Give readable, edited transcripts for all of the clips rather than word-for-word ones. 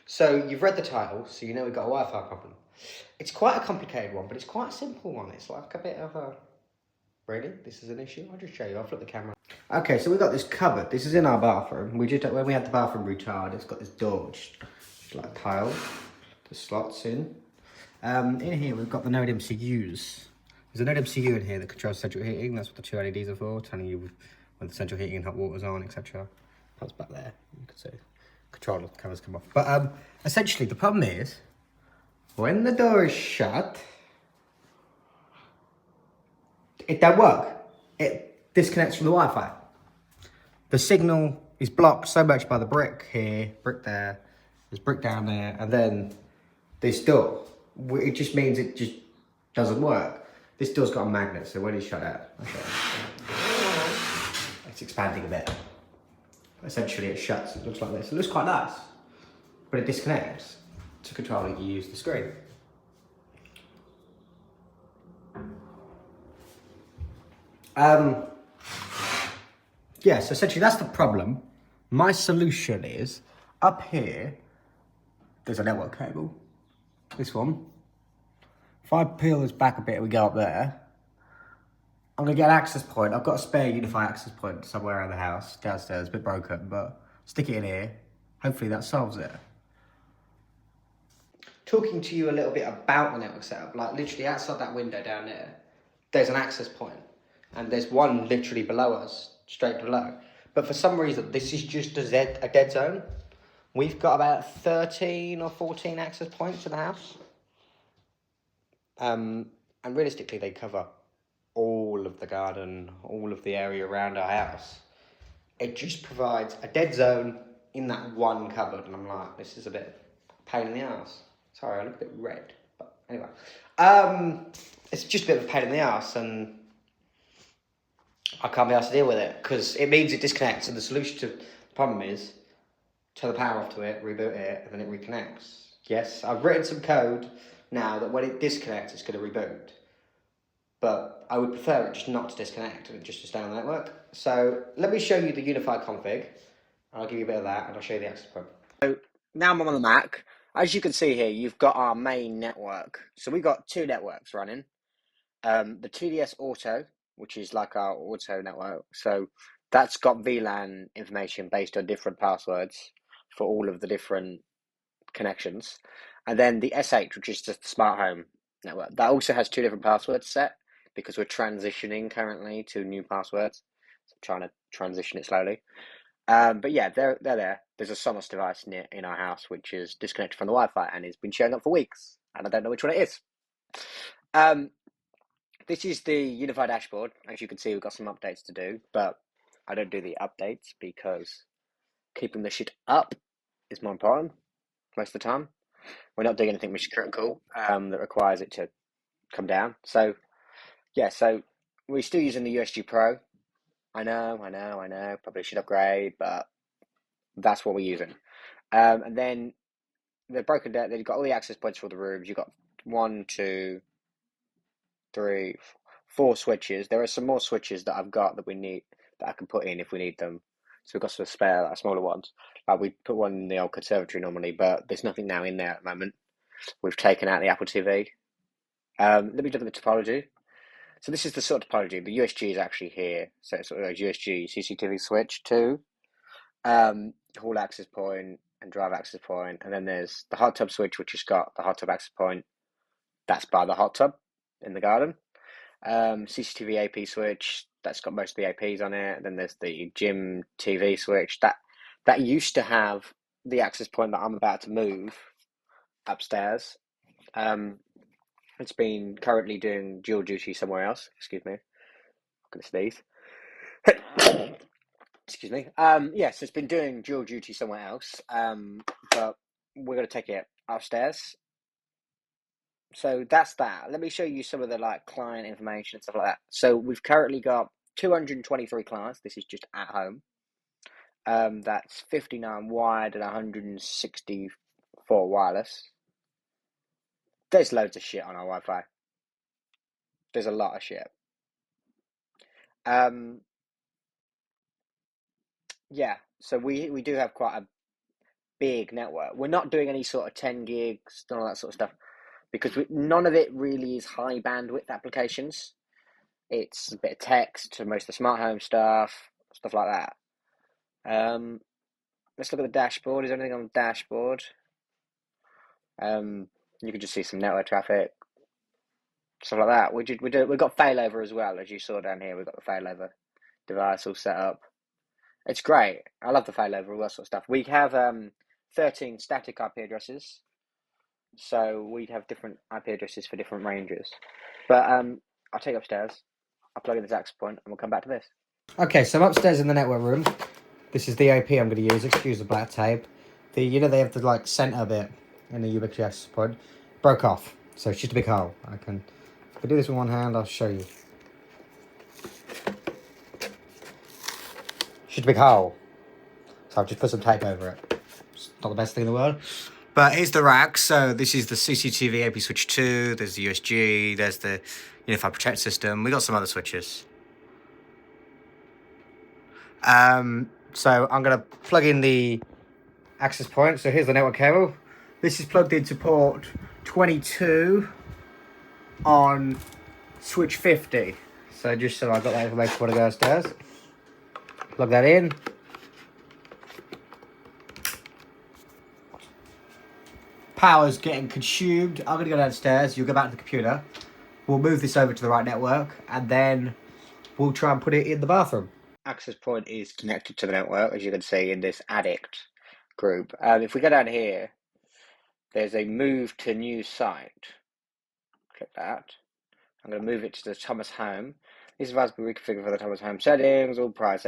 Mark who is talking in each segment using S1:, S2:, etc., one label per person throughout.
S1: So you've read the title, so you know we've got a Wi-Fi problem. It's quite a complicated one, but it's quite a simple one. It's like a bit of a... Really? This is an issue? I'll just show you. I'll flip the camera. Okay, so we've got this cupboard. This is in our bathroom. When we had the bathroom retard, it's got this door, which is like a tile. The slots in. In here, we've got the Node MCUs. There's a Node MCU in here that controls central heating. That's what the two LEDs are for, telling you when the central heating and hot water's on, etc. That's back there. You can see. Controller covers come off. But essentially, the problem is, when the door is shut, it don't work. It disconnects from the Wi-Fi. The signal is blocked so much by the brick here, brick there, there's brick down there, and then this door. It just means it just doesn't work. This door's got a magnet, so when it's shut out, okay, it's expanding a bit. Essentially, it shuts. It looks like this. It looks quite nice, but it disconnects. To control it, you use the screen. Yeah, so essentially that's the problem. My solution is, up here, there's a network cable. This one. If I peel this back a bit, we go up there. I'm gonna get an access point. I've got a spare UniFi access point somewhere around the house, downstairs, a bit broken, but stick it in here. Hopefully that solves it. Talking to you a little bit about the network setup, like literally outside that window down there, there's an access point, and there's one literally below us, straight below. But for some reason, this is just a dead zone. We've got about 13 or 14 access points in the house. And realistically, they cover all of the garden, all of the area around our house. It just provides a dead zone in that one cupboard, and I'm like, this is a bit pain in the ass. Sorry, I look a bit red, but anyway. It's just a bit of a pain in the ass, and I can't be asked to deal with it, because it means it disconnects, and the solution to the problem is turn the power off to it, reboot it, and then it reconnects. Yes, I've written some code now that when it disconnects, it's going to reboot. But I would prefer it just not to disconnect and just to stay on the network. So let me show you the UniFi config. I'll give you a bit of that, and I'll show you the access point. So now I'm on the Mac. As you can see here, you've got our main network. So we've got two networks running. The TDS Auto, which is like our auto network. So that's got VLAN information based on different passwords for all of the different connections. And then the SH, which is the smart home network. That also has two different passwords set because we're transitioning currently to new passwords. So I'm trying to transition it slowly. But yeah, they're there. There's a Sonos device in our house which is disconnected from the Wi-Fi and has been showing up for weeks, and I don't know which one it is. This is the UniFi dashboard. As you can see, we've got some updates to do, but I don't do the updates because keeping the shit up is more important most of the time. We're not doing anything mission critical that requires it to come down. So yeah, so we're still using the USG Pro. I know. Probably should upgrade, but that's what we're using. And then they're broken down. They've got all the access points for the rooms. You've got 1, 2, 3, 4 switches. There are some more switches that I've got that we need that I can put in if we need them. So we've got some spare, like, smaller ones. We put one in the old conservatory normally, but there's nothing now in there at the moment. We've taken out the Apple TV. Let me look at the topology. So this is the sort of topology. The USG is actually here. So it's sort of a USG CCTV switch to hall access point and drive access point. And then there's the hot tub switch, which has got the hot tub access point. That's by the hot tub in the garden. CCTV AP switch, that's got most of the APs on it. Then there's the gym TV switch. That used to have the access point that I'm about to move upstairs. It's been currently doing dual duty somewhere else. Excuse me. I'm going to sneeze. Excuse me. Yes, it's been doing dual duty somewhere else. But we're going to take it upstairs. So that's that. Let me show you some of the client information and stuff like that. So we've currently got 223 clients. This is just at home. That's 59 wired and 164 wireless. There's loads of shit on our Wi-Fi. There's a lot of shit. Yeah, so we do have quite big network. We're not doing any sort of 10 gigs and all that sort of stuff because none of it really is high bandwidth applications. It's a bit of text, most of the smart home stuff like that. Let's look at the dashboard. Is there anything on the dashboard? You can just see some network traffic, stuff like that. We've got failover as well, as you saw down here. We've got the failover device all set up. It's great. I love the failover, all that sort of stuff. We have 13 static IP addresses, so we have different IP addresses for different ranges. But I'll take you upstairs. I'll plug in this access point, and we'll come back to this. Okay, so I'm upstairs in the network room. This is the AP I'm going to use. Excuse the black tape. They have the like center bit in the ubiquitous access point broke off, so it's just a big hole. If I do this with one hand, I'll show you. It's just a big hole. So I've just put some tape over it. It's not the best thing in the world. But here's the rack. So this is the CCTV AP switch 2. There's the USG. There's the UniFi Protect system. We got some other switches. So I'm going to plug in the access point. So here's the network cable. This is plugged into port 22 on switch 50. So just so I got that information before I go upstairs. Plug that in. Power's getting consumed. I'm going to go downstairs. You'll go back to the computer. We'll move this over to the right network. And then we'll try and put it in the bathroom. Access point is connected to the network, as you can see in this addict group. If we go down here, there's a move to new site. Click that. I'm going to move it to the Thomas Home. This device will be reconfigured for the Thomas Home settings, all price,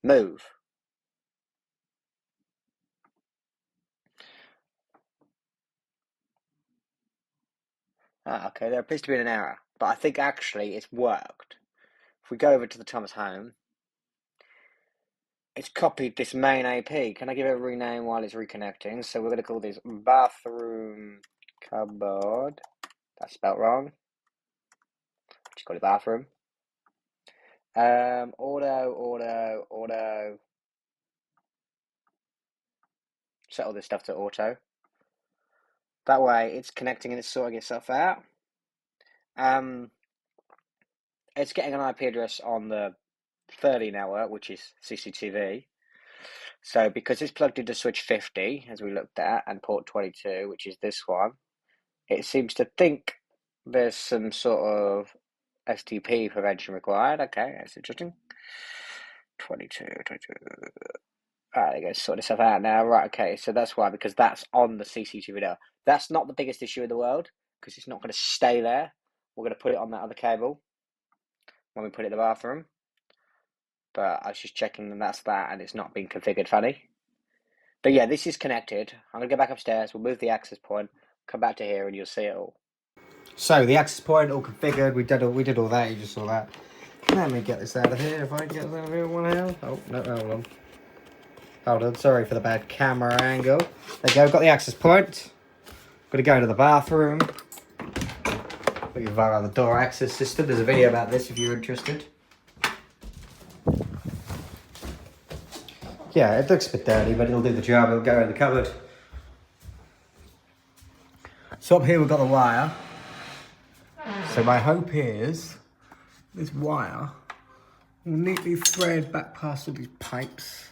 S1: move. Okay, there appears to be an error, but I think actually it's worked. If we go over to the Thomas Home, it's copied this main AP. Can I give it a rename while it's reconnecting? So we're going to call this bathroom cupboard. That's spelled wrong. Just call it bathroom. Auto. Set all this stuff to auto. That way it's connecting and it's sorting itself out. It's getting an IP address on the 30 network, which is CCTV. So because it's plugged into switch 50, as we looked at, and port 22, which is this one, it seems to think there's some sort of STP prevention required. Okay, that's interesting. 22. Alright, there goes, sort itself out now. Right, okay, so that's why, because that's on the CCTV now. That's not the biggest issue in the world, because it's not going to stay there. We're going to put it on that other cable when we put it in the bathroom. But I was just checking, and that's that, and it's not been configured funny. But yeah, this is connected. I'm going to go back upstairs. We'll move the access point, come back to here, and you'll see it all. So the access point all configured. We did all that. You just saw that. Let me get this out of here. If I can get this out of here one hand. Oh no, hold on. Sorry for the bad camera angle. There you go. Got the access point. Got to go into the bathroom. We can via the door access system. There's a video about this if you're interested. Yeah, it looks a bit dirty, but it'll do the job. It'll go in the cupboard. So up here we've got the wire. So my hope is this wire will neatly thread back past all these pipes.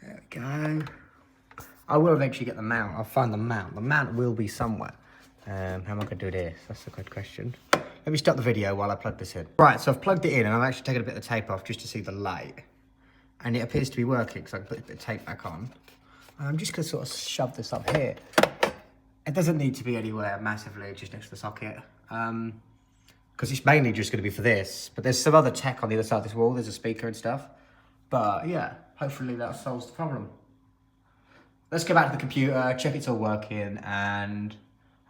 S1: There we go. I will eventually get the mount. I'll find the mount. The mount will be somewhere. How am I going to do this? That's a good question. Let me stop the video while I plug this in. Right, so I've plugged it in and I've actually taken a bit of tape off just to see the light. And it appears to be working, so I can put a bit of tape back on. I'm just going to sort of shove this up here. It doesn't need to be anywhere massively, just next to the socket. Because it's mainly just going to be for this. But there's some other tech on the other side of this wall. There's a speaker and stuff. But yeah, hopefully that solves the problem. Let's go back to the computer, check it's all working, and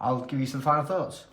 S1: I'll give you some final thoughts.